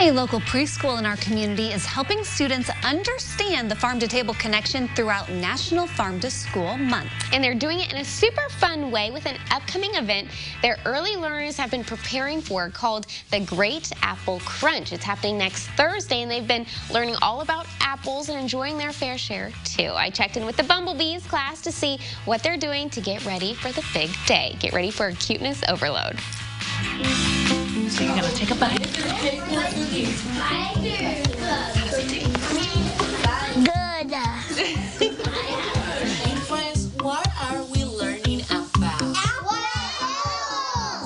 A local preschool in our community is helping students understand the farm-to-table connection throughout National Farm-to-School Month. And they're doing it in a super fun way with an upcoming event their early learners have been preparing for called the Great Apple Crunch. It's happening next Thursday, and they've been learning all about apples and enjoying their fair share, too. I checked in with the Bumblebees class to see what they're doing to get ready for the big day. Get ready for a cuteness overload. So you're going to take a bite. Good. Friends, what are we learning about?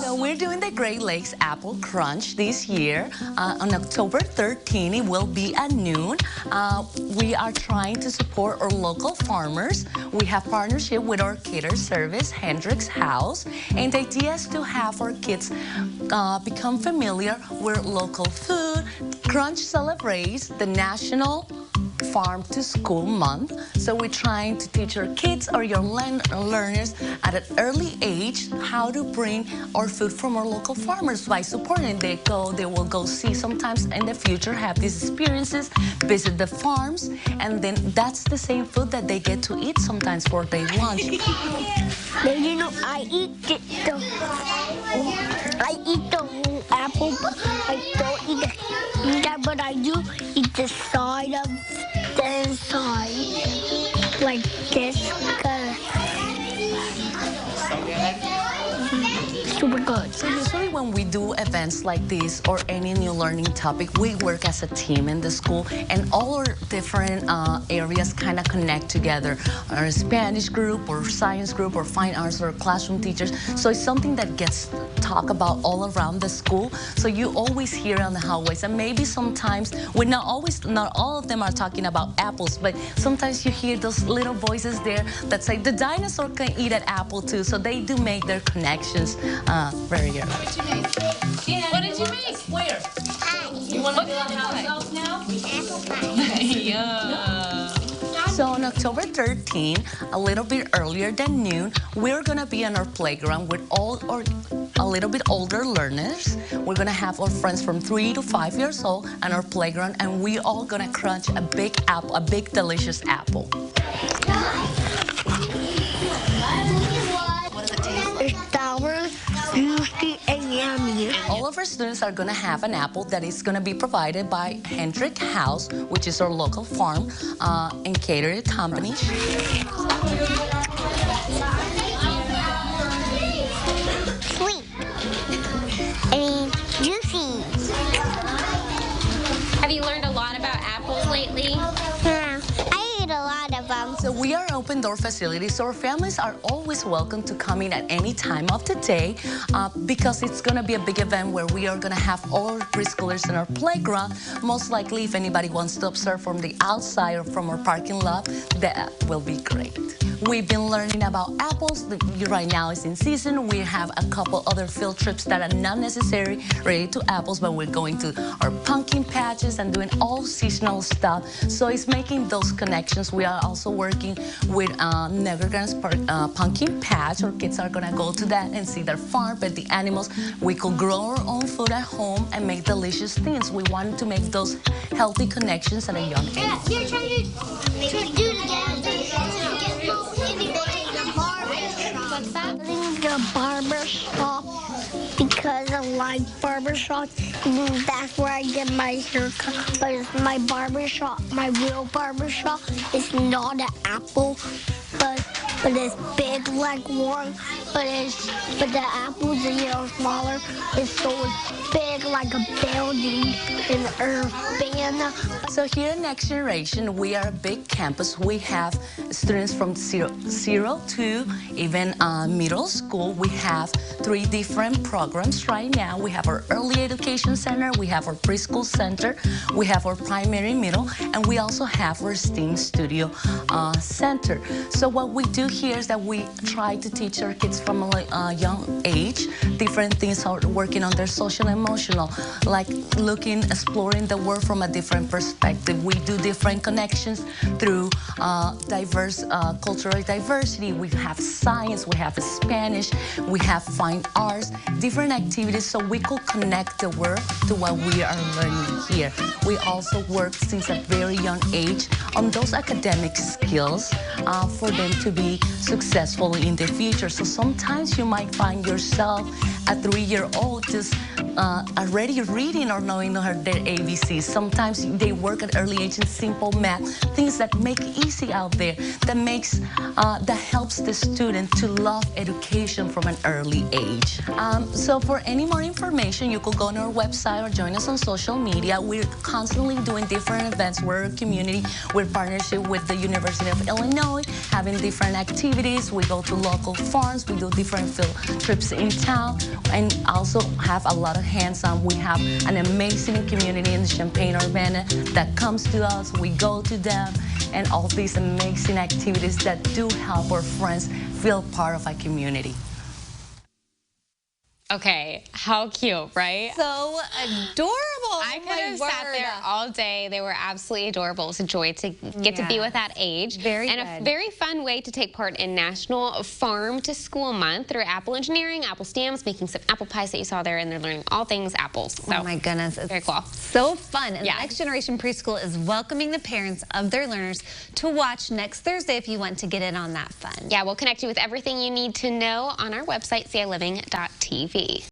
So we're doing the Great Lakes Apple Crunch this year. On October 13, it will be at noon. We are trying to support our local farmers. We have partnership with our cater service, Hendrick's House, and the idea is to have our kids become familiar with local food. Crunch celebrates the National Farm-to-School Month, so we're trying to teach our kids or your learners at an early age how to bring our food from our local farmers by supporting. They will go see sometimes in the future, have these experiences, visit the farms, and then that's the same food that they get to eat sometimes for their lunch. Then you know, I eat the whole apple, but I don't eat that, but I do eat the side of the inside, like this. Super good. So usually when we do events like this or any new learning topic, we work as a team in the school, and all our different areas kind of connect together. Our Spanish group or science group or fine arts or classroom teachers. So it's something that gets talked about all around the school. So you always hear on the hallways, and maybe sometimes, not all of them are talking about apples, but sometimes you hear those little voices there that say the dinosaur can eat an apple too. So they do make their connections very early. What did you make? Yeah, what did you make? Where? You want to build a house now? Apple pie. Yeah. So on October 13, a little bit earlier than noon, we're going to be on our playground with all our a little bit older learners. We're going to have our friends from 3 to 5 years old on our playground, and we all going to crunch a big apple, a big delicious apple. What does it taste like? It's sour, juicy, and yummy. All of our students are going to have an apple that is going to be provided by Hendrick House, which is our local farm and catering company. Sweet. Juicy. Have you learned a lot about apples lately? Yeah, I eat a lot of them. So we are open door facilities, so our families are always welcome to come in at any time of the day because it's going to be a big event where we are going to have all our preschoolers in our playground. Most likely, if anybody wants to observe from the outside or from our parking lot, that will be great. We've been learning about apples. Right now it's in season. We have a couple other field trips that are not necessary related to apples, but we're going to our pumpkin patches and doing all seasonal stuff. So it's making those connections. We are also working with Nevergrants pumpkin patch. Our kids are gonna go to that and see their farm, but the animals. We could grow our own food at home and make delicious things. We wanted to make those healthy connections at a young age. You're trying to do the barber shop because I like barber shops. That's where I get my haircut. But it's my barber shop, my real barber shop, is not an apple, but it's big like one. But the apples are smaller. It's so big like a building in Urbana. So here in Next Generation, we are a big campus. We have students from zero to even middle school. We have 3 different programs right now. We have our early education center, we have our preschool center, we have our primary middle, and we also have our STEAM studio center. So what we do do here is that we try to teach our kids from a young age different things are working on their social and emotional, like exploring the world from a different perspective. We do different connections through diverse cultural diversity. We have science, we have Spanish, we have fine arts, different activities so we could connect the world to what we are learning here. We also work since a very young age on those academic skills for them to be successful in the future. So sometimes you might find yourself a 3-year-old just already reading or knowing their ABCs. Sometimes they work at early age in simple math, things that make it easy out there, that helps the student to love education from an early age. So for any more information, you could go on our website or join us on social media. We're constantly doing different events. We're a community. We're partnership with the University of Illinois, having different activities. We go to local farms. We do different field trips in town, and also have a lot of hands-on. We have an amazing community in Champaign-Urbana that comes to us. We go to them, and all these amazing activities that do help our friends feel part of a community. Okay, how cute, right? So adorable. I could have sat there all day. They were absolutely adorable. It was a joy to get to be with that age. A very fun way to take part in National Farm to School Month through apple engineering, apple stems, making some apple pies that you saw there, and they're learning all things apples. So, oh my goodness, it's very cool. So fun. And the Next Generation Preschool is welcoming the parents of their learners to watch next Thursday if you want to get in on that fun. Yeah, we'll connect you with everything you need to know on our website, CILiving.tv.